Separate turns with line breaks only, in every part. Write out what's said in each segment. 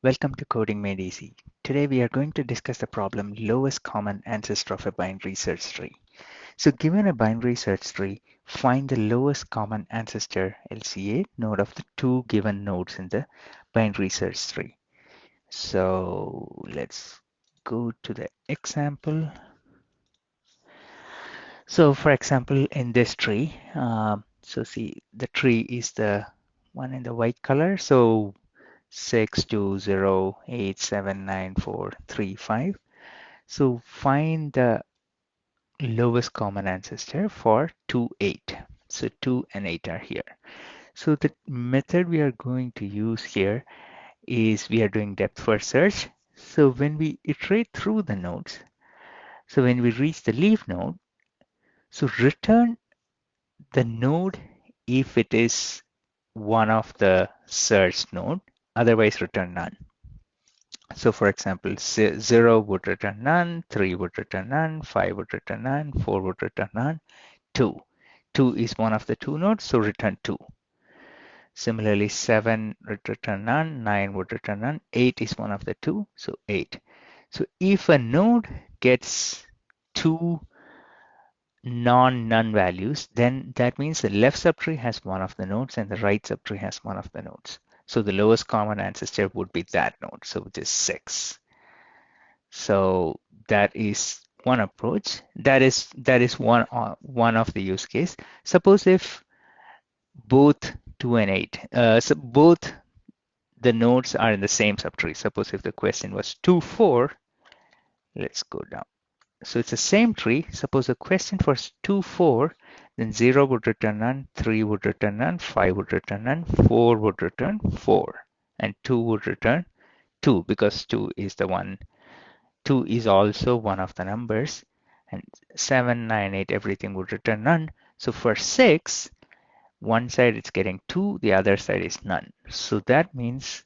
Welcome to Coding Made Easy. Today we are going to discuss the problem lowest common ancestor of a binary search tree. So given a binary search tree, find the lowest common ancestor LCA node of the two given nodes in the binary search tree. So let's go to the example. So for example, in this tree, so see the tree is the one in the white color. So 620879435. So find the lowest common ancestor for 2, 8. So 2 and 8 are here. So the method we are going to use here is we are doing depth first search. So when we iterate through the nodes, so when we reach the leaf node, so return the node if it is one of the search node, otherwise return none. So for example, 0 would return none, 3 would return none, 5 would return none, 4 would return none, 2. 2 is one of the two nodes, so return 2. Similarly, 7 would return none, 9 would return none, 8 is one of the two, so 8. So if a node gets two non-none values, then that means the left subtree has one of the nodes and the right subtree has one of the nodes. So the lowest common ancestor would be that node, so which is 6. So that is one approach. That is one of the use case. Suppose if both 2 and 8, so both the nodes are in the same subtree. Suppose if the question was 2, 4, let's go down. So it's the same tree. Suppose the question was 2, 4, then 0 would return none, 3 would return none, 5 would return none, 4 would return 4, and 2 would return 2 because 2 is the one. 2 is also one of the numbers, and 7, 9, 8, everything would return none. So for 6, one side it's getting 2, the other side is none. So that means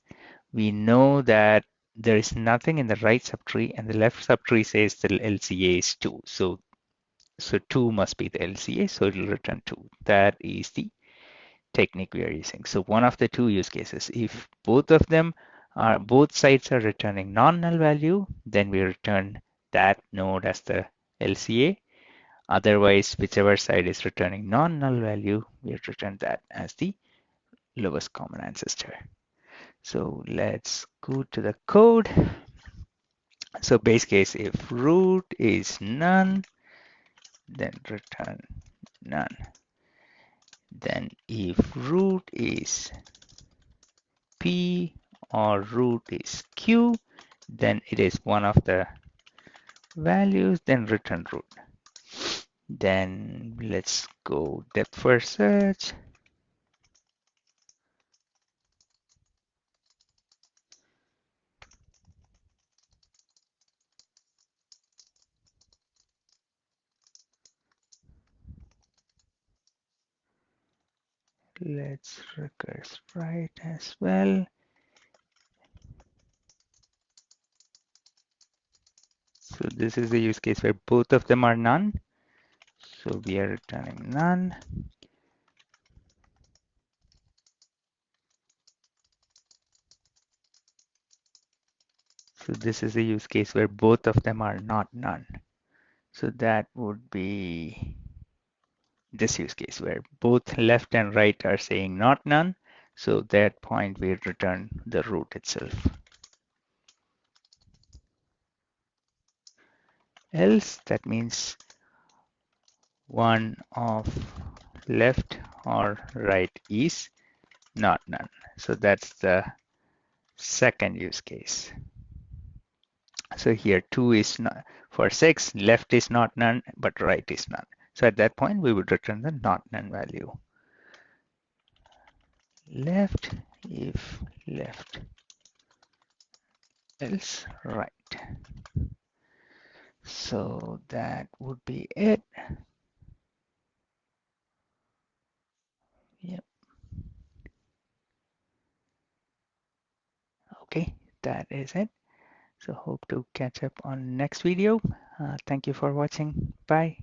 we know that there is nothing in the right subtree, and the left subtree says the LCA is 2. So 2 must be the LCA, so it will return 2. That is the technique we are using. So one of the two use cases, if both sides are returning non-null value, then we return that node as the LCA. Otherwise, whichever side is returning non-null value, we return that as the lowest common ancestor. So let's go to the code. So base case, if root is none, then return none. Then if root is P or root is Q, then it is one of the values, then return root. Then let's go depth first search. Let's recurse right as well. So this is the use case where both of them are none. So we are returning none. So this is a use case where both of them are not none. So that would be this use case where both left and right are saying not none. So that point we return the root itself. Else, that means one of left or right is not none. So that's the second use case. So here 2 is not for 6, left is not none, but right is none. So at that point, we would return the not none value. Left if left, else right. So that would be it. Yep. Okay, that is it. So hope to catch up on next video. Thank you for watching. Bye.